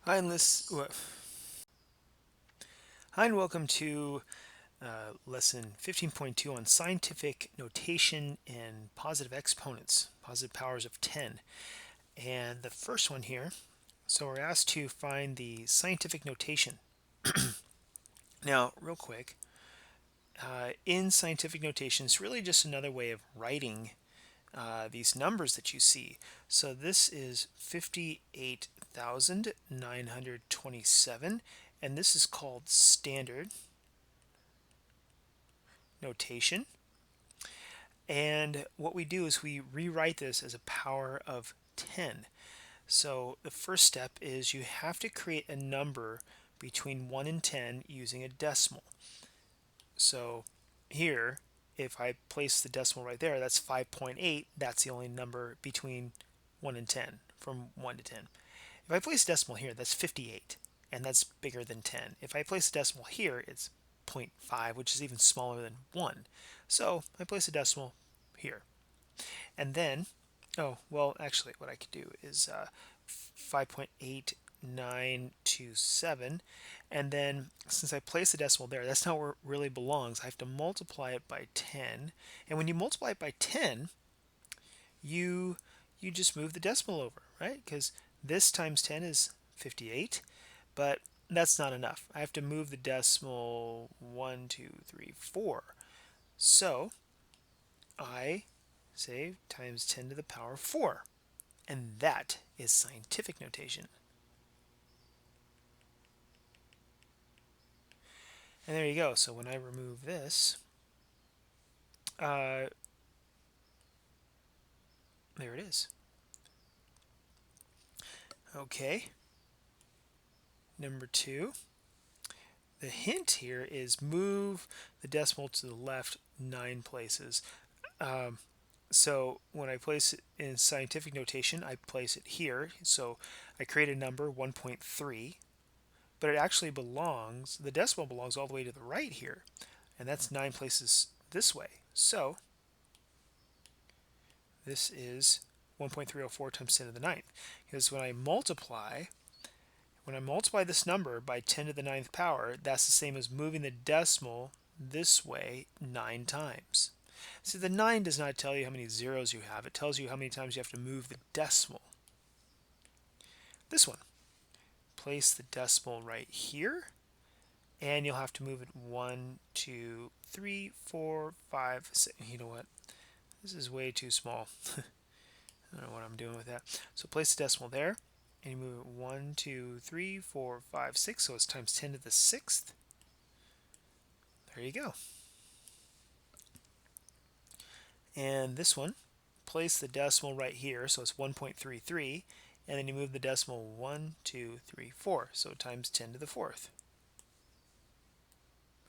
Hi and, Hi and welcome to lesson 15.2 on scientific notation and positive exponents, positive powers of 10. And the first one here, so we're asked to find the scientific notation. Now, real quick, in scientific notation, it's really just another way of writing these numbers that you see. So this is 58,927, and this is called standard notation. And what we do is we rewrite this as a power of 10. So the first step is you have to create a number between 1 and 10 using a decimal. So here, if I place the decimal right there, that's 5.8. That's the only number between 1 and 10, from 1 to 10. If I place a decimal here, that's 58, and that's bigger than 10. If I place a decimal here, it's 0.5, which is even smaller than 1. So I place a decimal here. And then, oh, well, actually, what I could do is 5.8927. And then, since I place the decimal there, that's not where it really belongs. I have to multiply it by 10. And when you multiply it by 10, you just move the decimal over, right? Because this times 10 is 58, but that's not enough. I have to move the decimal 1, 2, 3, 4. So I say times 10 to the power 4. And that is scientific notation. And there you go. So when I remove this, uh, there it is. Okay, number 2. The hint here is move the decimal to the left 9 places. Um, so when I place it in scientific notation, I place it here. So I create a number 1.3, but it actually belongs, the decimal belongs all the way to the right here, and that's 9 places this way. So this is 1.304 times 10 to the ninth, because when I multiply this number by 10 to the ninth power, that's the same as moving the decimal this way 9 times. See, the 9 does not tell you how many zeros you have. It tells you how many times you have to move the decimal. This one, place the decimal right here, and you'll have to move it 1, 2, 3, 4, 5, 6. You know what? This is way too small. I don't know what I'm doing with that. So place the decimal there, and you move it 1, 2, 3, 4, 5, 6. So it's times 10 to the sixth. There you go. And this one, place the decimal right here, so it's 1.33, and then you move the decimal 1, 2, 3, 4, so times 10 to the fourth.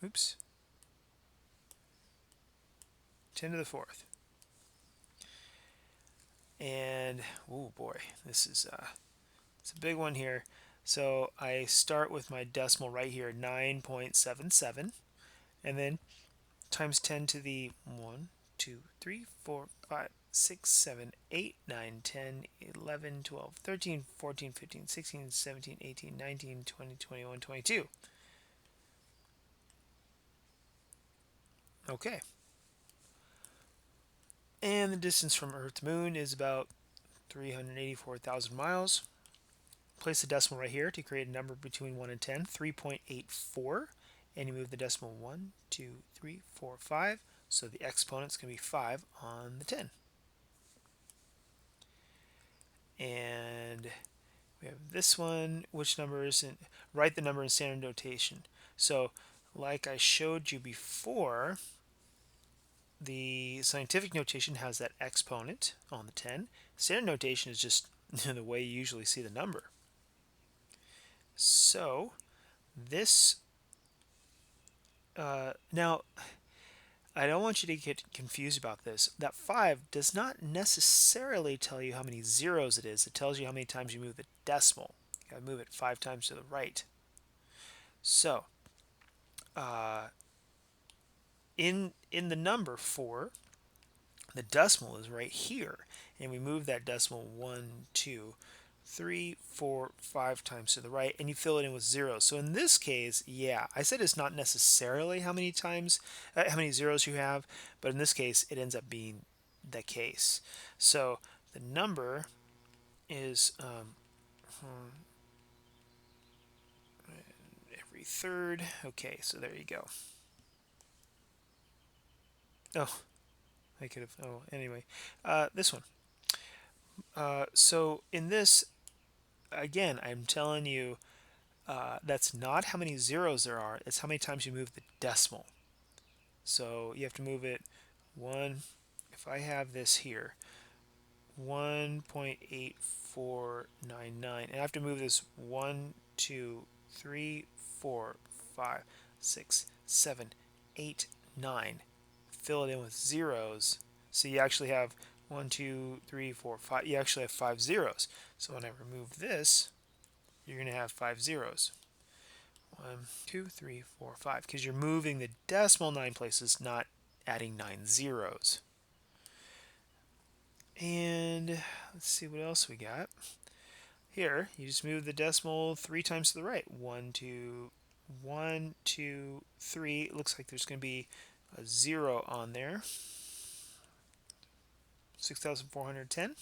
Oops. 10 to the fourth. And, oh boy, this is it's a big one here. So I start with my decimal right here, 9.77, and then times 10 to the 1, 2, 3, 4, 5, 6, 7, 8, 9, 10, 11, 12, 13, 14, 15, 16, 17, 18, 19, 20, 21, 22. Okay. And the distance from Earth to Moon is about 384,000 miles. Place the decimal right here to create a number between 1 and 10, 3.84. And you move the decimal 1, 2, 3, 4, 5. So the exponent's going to be 5 on the 10. And we have this one, which number is in, write the number in standard notation. So like I showed you before, the scientific notation has that exponent on the 10. Standard notation is just the way you usually see the number. So this, now I don't want you to get confused about this. That 5 does not necessarily tell you how many zeros it is. It tells you how many times you move the decimal. You gotta move it 5 times to the right. So, in the number 4, the decimal is right here, and we move that decimal 1, 2, 3, 4, 5 times to the right, and you fill it in with zeros. So in this case, yeah, I said it's not necessarily how many times, how many zeros you have, but in this case, it ends up being the case. So the number is every third. Okay, so there you go. Oh, I could have. Oh, anyway, this one. So in this, again, I'm telling you, that's not how many zeros there are. It's how many times you move the decimal. So you have to move it one. If I have this here, 1.8499, and I have to move this 1, 2, 3, 4, 5, 6, 7, 8, 9. Fill it in with zeros. So you actually have 1, 2, 3, 4, 5. You actually have 5 zeros. So when I remove this, you're going to have 5 zeros. 1, 2, 3, 4, 5. Because you're moving the decimal 9 places, not adding 9 zeros. And let's see what else we got. Here, you just move the decimal 3 times to the right. 1, 2, 1, 2, 3. It looks like there's going to be a 0 on there. 6,410.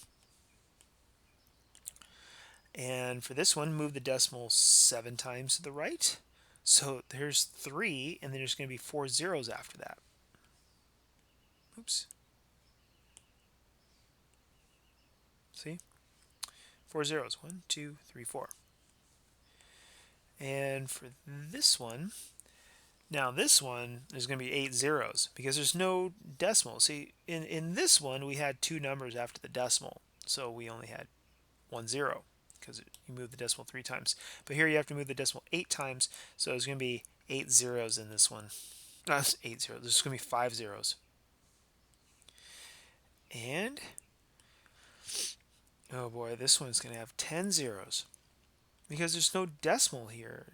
And for this one, move the decimal 7 times to the right. So there's 3, and then there's going to be 4 zeros after that. Oops. See? 4 zeros. 1, 2, 3, 4. And for this one, now this one is going to be 8 zeros because there's no decimal. See, in this one, we had 2 numbers after the decimal. So we only had 1 0 because you move the decimal 3 times. But here you have to move the decimal 8 times. So there's going to be 8 zeros in this one. Not 8 zeros. There's going to be 5 zeros. And, oh boy, this one's going to have 10 zeros because there's no decimal here.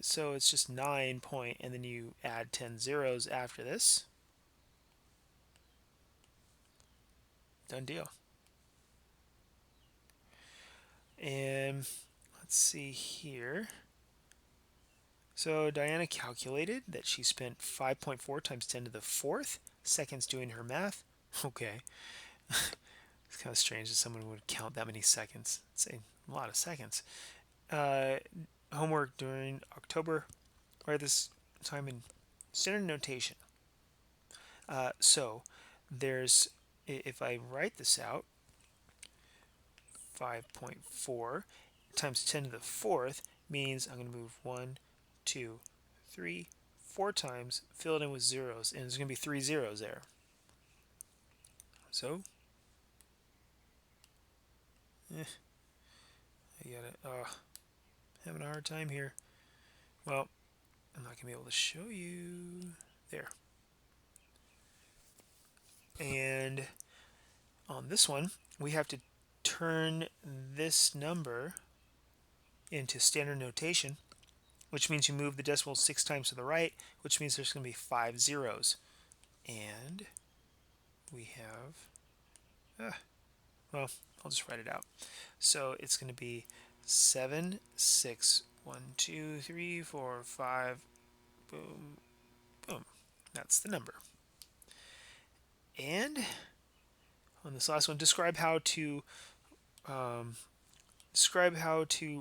So it's just 9 point, and then you add 10 zeros after this. Done deal. And let's see here. So Diana calculated that she spent 5.4 times 10 to the 4th seconds doing her math. Okay. It's kind of strange that someone would count that many seconds. It's a lot of seconds. Homework during October, or this time in standard notation. So there's, if I write this out, 5.4 times 10 to the 4th means I'm going to move 1, 2, 3, 4 times, fill it in with zeros, and there's going to be 3 zeros there. So, I got it. Having a hard time here. Well, I'm not going to be able to show you. There. And on this one, we have to turn this number into standard notation, which means you move the decimal 6 times to the right, which means there's going to be 5 zeros. And we have, well, I'll just write it out. So it's going to be 7, 6, 1, 2, 3, 4, 5, boom, boom. That's the number. And on this last one, describe how to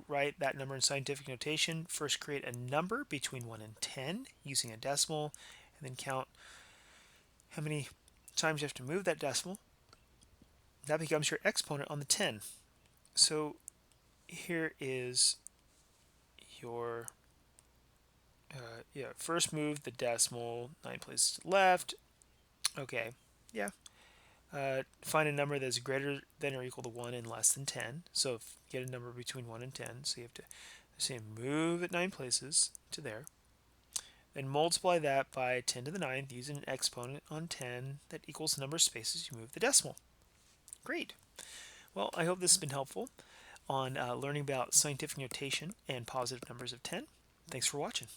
write that number in scientific notation. First, create a number between 1 and 10 using a decimal, and then count how many times you have to move that decimal. That becomes your exponent on the 10. So here is your, first move the decimal 9 places to the left. Okay, yeah. Find a number that's greater than or equal to 1 and less than 10. So get a number between 1 and 10. So you have to say move it 9 places to there. Then multiply that by 10 to the 9th using an exponent on 10 that equals the number of spaces you move the decimal. Great. Well, I hope this has been helpful on learning about scientific notation and positive numbers of 10. Thanks for watching.